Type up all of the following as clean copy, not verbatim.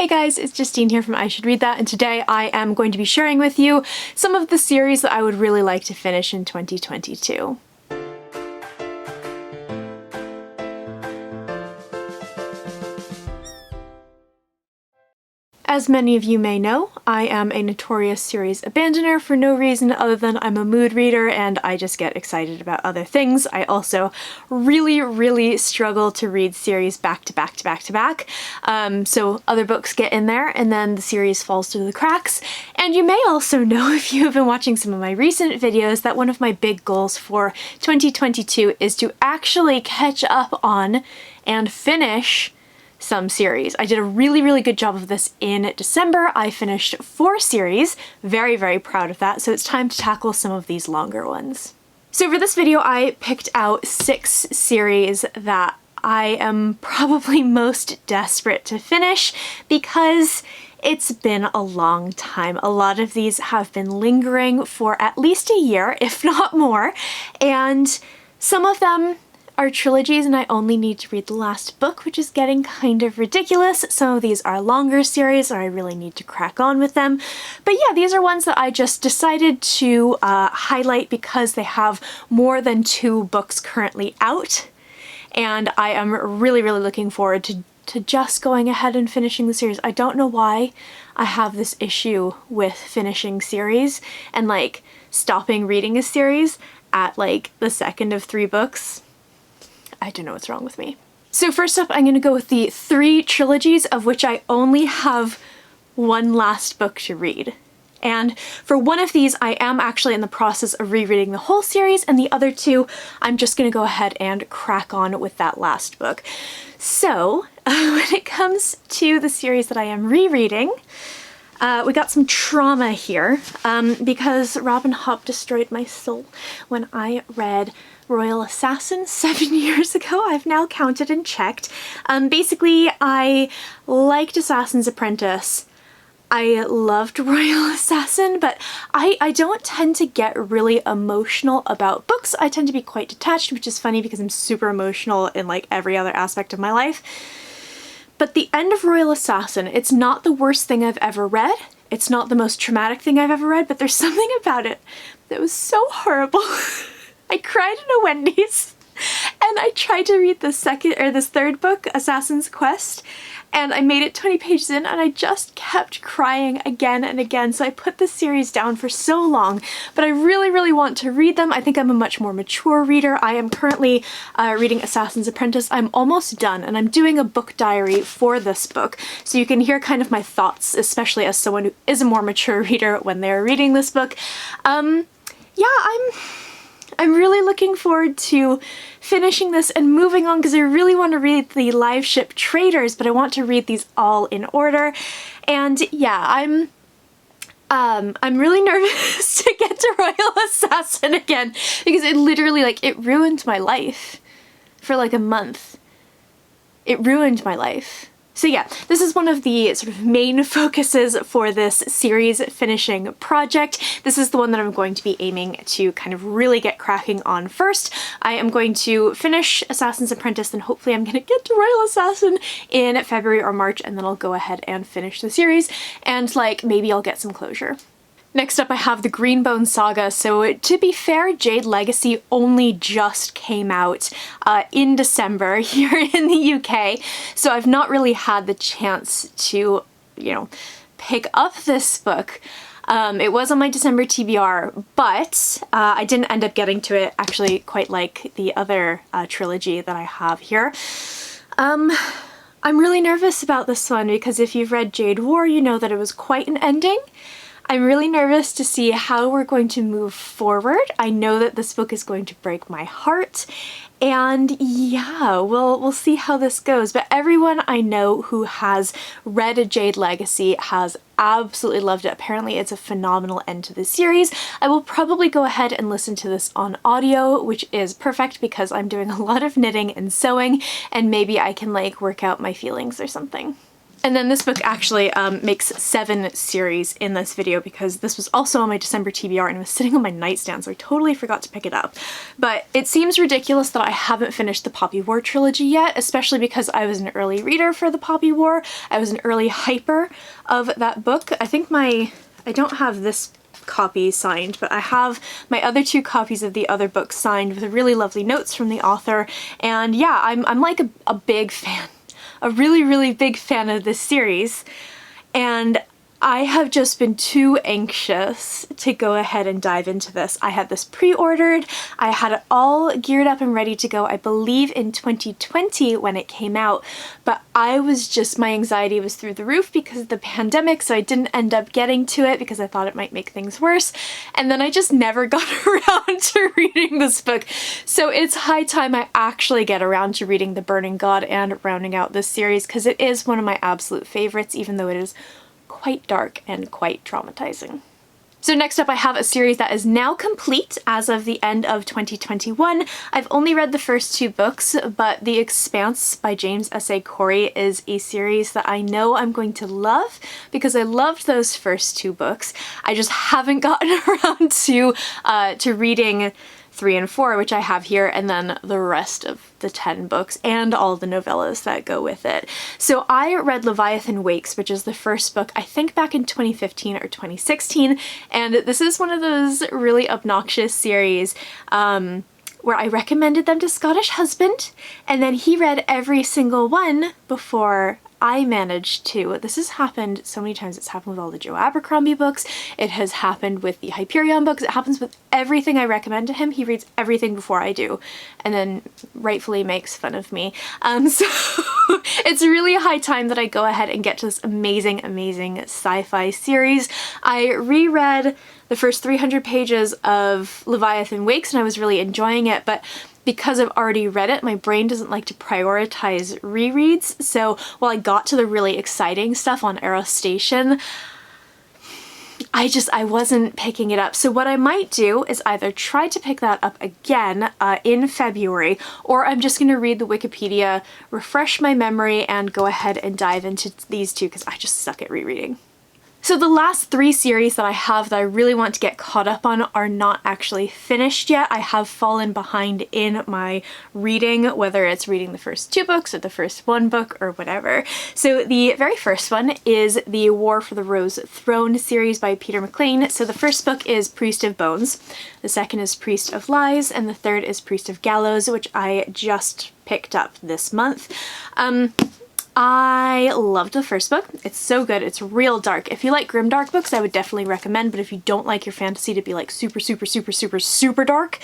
Hey guys, it's Justine here from I Should Read That, and today I am going to be sharing with you some of the series that I would really like to finish in 2022. As many of you may know, I am a notorious series abandoner for no reason other than I'm a mood reader and I just get excited about other things. I also really struggle to read series back to back. So other books get in there and then the series falls through the cracks. And you may also know, if you have been watching some of my recent videos, that one of my big goals for 2022 is to actually catch up on and finish some series. I did a really good job of this in December. I finished 4 series, very proud of that, so it's time to tackle some of these longer ones. So for this video I picked out 6 series that I am probably most desperate to finish because it's been a long time. A lot of these have been lingering for at least a year, if not more, and some of them are trilogies and I only need to read the last book, which is getting kind of ridiculous. Some of these are longer series or I really need to crack on with them. But yeah, these are ones that I just decided to highlight because they have more than 2 books currently out. And I am really looking forward to just going ahead and finishing the series. I don't know why I have this issue with finishing series and like stopping reading a series at like the second of 3 books. I don't know what's wrong with me. So first up, I'm going to go with the 3 trilogies of which I only have one last book to read. And for one of these, I am actually in the process of rereading the whole series, and the other 2, I'm just going to go ahead and crack on with that last book. So when it comes to the series that I am rereading, we got some trauma here because Robin Hobb destroyed my soul when I read Royal Assassin 7 years ago. I've now counted and checked. Basically, I liked Assassin's Apprentice. I loved Royal Assassin, but I don't tend to get really emotional about books. I tend to be quite detached, which is funny because I'm super emotional in like every other aspect of my life. But the end of Royal Assassin, it's not the worst thing I've ever read. It's not the most traumatic thing I've ever read, but there's something about it that was so horrible. I cried in a Wendy's, and I tried to read this 3rd book, Assassin's Quest, and I made it 20 pages in and I just kept crying again and again. So I put this series down for so long, but I really want to read them. I think I'm a much more mature reader. I am currently reading Assassin's Apprentice. I'm almost done and I'm doing a book diary for this book. So you can hear kind of my thoughts, especially as someone who is a more mature reader when they're reading this book. Yeah, I'm really looking forward to finishing this and moving on because I really want to read the live ship Traders, but I want to read these all in order. And yeah, I'm really nervous to get to Royal Assassin again because it literally it ruined my life for like a month. It ruined my life. So yeah, this is one of the sort of main focuses for this series finishing project. This is the one that I'm going to be aiming to kind of really get cracking on first. I am going to finish Assassin's Apprentice, and hopefully I'm going to get to Royal Assassin in February or March, and then I'll go ahead and finish the series, and like maybe I'll get some closure. Next up I have the Greenbone Saga. So to be fair, Jade Legacy only just came out in December here in the UK, so I've not really had the chance to, you know, pick up this book. It was on my December TBR, but I didn't end up getting to it, actually quite like the other trilogy that I have here. I'm really nervous about this one because if you've read Jade War, you know that it was quite an ending. I'm really nervous to see how we're going to move forward. I know that this book is going to break my heart, and yeah, we'll see how this goes. But everyone I know who has read a Jade Legacy has absolutely loved it. Apparently it's a phenomenal end to the series. I will probably go ahead and listen to this on audio, which is perfect because I'm doing a lot of knitting and sewing, and maybe I can like work out my feelings or something. And then this book actually makes 7 series in this video because this was also on my December TBR and it was sitting on my nightstand, so I totally forgot to pick it up. But it seems ridiculous that I haven't finished the Poppy War trilogy yet, especially because I was an early reader for the Poppy War. I was an early hyper of that book. I think I don't have this copy signed, but I have my other 2 copies of the other books signed with really lovely notes from the author. And yeah, I'm like a big fan. A really, really big fan of this series, and I have just been too anxious to go ahead and dive into this. I had this pre-ordered, I had it all geared up and ready to go, I believe in 2020 when it came out, but my anxiety was through the roof because of the pandemic, so I didn't end up getting to it because I thought it might make things worse, and then I just never got around to reading this book. So it's high time I actually get around to reading The Burning God and rounding out this series, because it is one of my absolute favorites, even though it is quite dark and quite traumatizing. So next up I have a series that is now complete as of the end of 2021. I've only read the first 2 books, but The Expanse by James S.A. Corey is a series that I know I'm going to love because I loved those first 2 books. I just haven't gotten around to reading 3 and 4, which I have here, and then the rest of the 10 books and all the novellas that go with it. So I read Leviathan Wakes, which is the first book, I think back in 2015 or 2016, and this is one of those really obnoxious series where I recommended them to Scottish husband, and then he read every single one before I managed to. This has happened so many times. It's happened with all the Joe Abercrombie books. It has happened with the Hyperion books. It happens with everything I recommend to him. He reads everything before I do and then rightfully makes fun of me. So it's really high time that I go ahead and get to this amazing, amazing sci-fi series. I reread the first 300 pages of Leviathan Wakes and I was really enjoying it, but because I've already read it, my brain doesn't like to prioritize rereads, so while I got to the really exciting stuff on Arrow Station, I wasn't picking it up. So what I might do is either try to pick that up again in February, or I'm just going to read the Wikipedia, refresh my memory, and go ahead and dive into these 2 because I just suck at rereading. So the last 3 series that I have that I really want to get caught up on are not actually finished yet. I have fallen behind in my reading, whether it's reading the first 2 books or the first 1 book or whatever. So the very first one is the War for the Rose Throne series by Peter Mclean. So the first book is Priest of Bones, the second is Priest of Lies, and the third is Priest of Gallows, which I just picked up this month. I loved the first book. It's so good. It's real dark. If you like grimdark books, I would definitely recommend, but if you don't like your fantasy to be like super, super, super, super, super dark,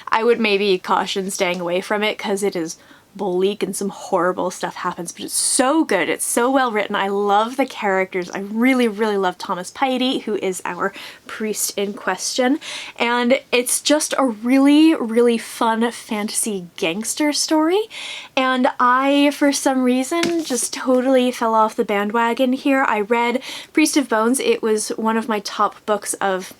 I would maybe caution staying away from it because it is bleak and some horrible stuff happens, but it's so good. It's so well written. I love the characters. I really, really love Thomas Piety, who is our priest in question, and it's just a really, really fun fantasy gangster story, and I, for some reason, just totally fell off the bandwagon here. I read Priest of Bones. It was one of my top books of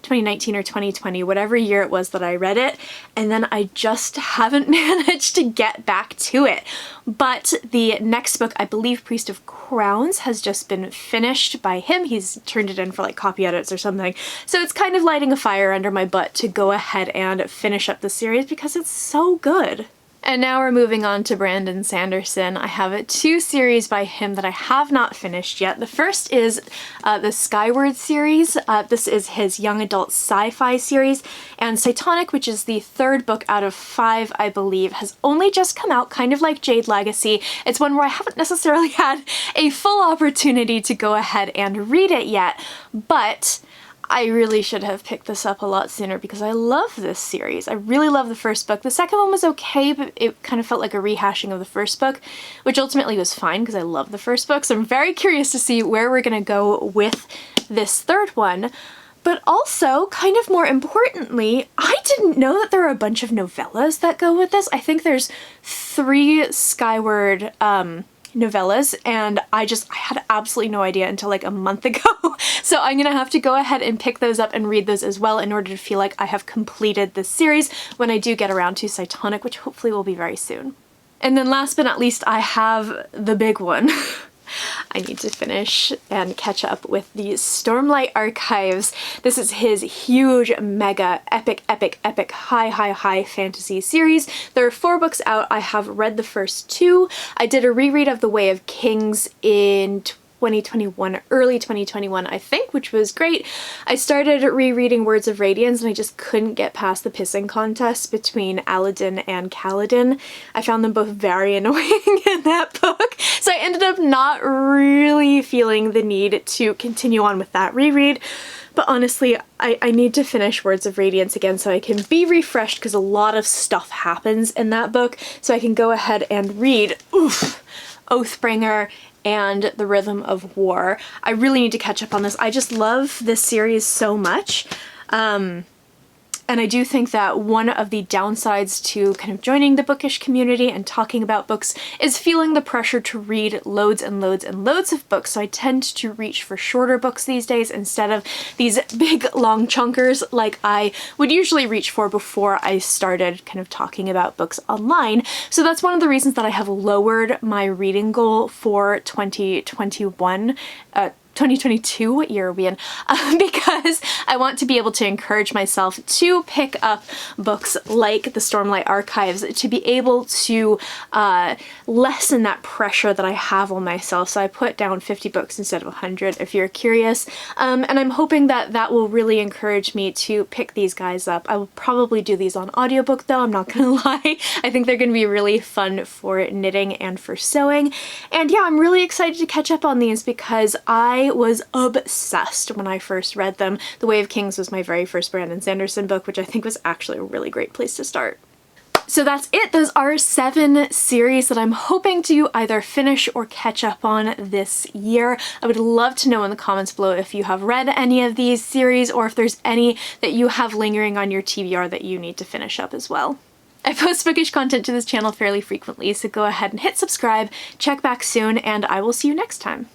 2019 or 2020, whatever year it was that I read it, and then I just haven't managed to get back to it. But the next book, I believe Priest of Crowns, has just been finished by him. He's turned it in for like copy edits or something. So it's kind of lighting a fire under my butt to go ahead and finish up the series because it's so good. And now we're moving on to Brandon Sanderson. I have 2 series by him that I have not finished yet. The first is the Skyward series. This is his young adult sci-fi series, and Cytonic, which is the 3rd book out of 5, I believe, has only just come out, kind of like Jade Legacy. It's one where I haven't necessarily had a full opportunity to go ahead and read it yet, but I really should have picked this up a lot sooner because I love this series. I really love the first book. The second one was okay, but it kind of felt like a rehashing of the first book, which ultimately was fine because I love the first book. So I'm very curious to see where we're going to go with this 3rd one. But also, kind of more importantly, I didn't know that there are a bunch of novellas that go with this. I think there's 3 Skyward novellas, and I had absolutely no idea until like a month ago. So I'm gonna have to go ahead and pick those up and read those as well in order to feel like I have completed this series when I do get around to Cytonic, which hopefully will be very soon. And then last but not least, I have the big one. I need to finish and catch up with the Stormlight Archives. This is his huge, mega, epic, high fantasy series. There are 4 books out. I have read the first 2. I did a reread of The Way of Kings in 2021, early 2021, I think, which was great. I started rereading Words of Radiance and I just couldn't get past the pissing contest between Aladin and Kaladin. I found them both very annoying in that book, so I ended up not really feeling the need to continue on with that reread. But honestly, I need to finish Words of Radiance again so I can be refreshed, because a lot of stuff happens in that book, so I can go ahead and read Oathbringer and The Rhythm of War. I really need to catch up on this. I just love this series so much. And I do think that one of the downsides to kind of joining the bookish community and talking about books is feeling the pressure to read loads and loads and loads of books. So I tend to reach for shorter books these days instead of these big long chunkers like I would usually reach for before I started kind of talking about books online. So that's one of the reasons that I have lowered my reading goal for 2021. 2022, what year are we in? Because I want to be able to encourage myself to pick up books like the Stormlight Archives, to be able to lessen that pressure that I have on myself. So I put down 50 books instead of 100, if you're curious. And I'm hoping that that will really encourage me to pick these guys up. I will probably do these on audiobook though, I'm not gonna lie. I think they're gonna be really fun for knitting and for sewing. And yeah, I'm really excited to catch up on these because I was obsessed when I first read them. The Way of Kings was my very first Brandon Sanderson book, which I think was actually a really great place to start. So that's it. Those are 7 series that I'm hoping to either finish or catch up on this year. I would love to know in the comments below if you have read any of these series or if there's any that you have lingering on your TBR that you need to finish up as well. I post bookish content to this channel fairly frequently, so go ahead and hit subscribe, check back soon, and I will see you next time.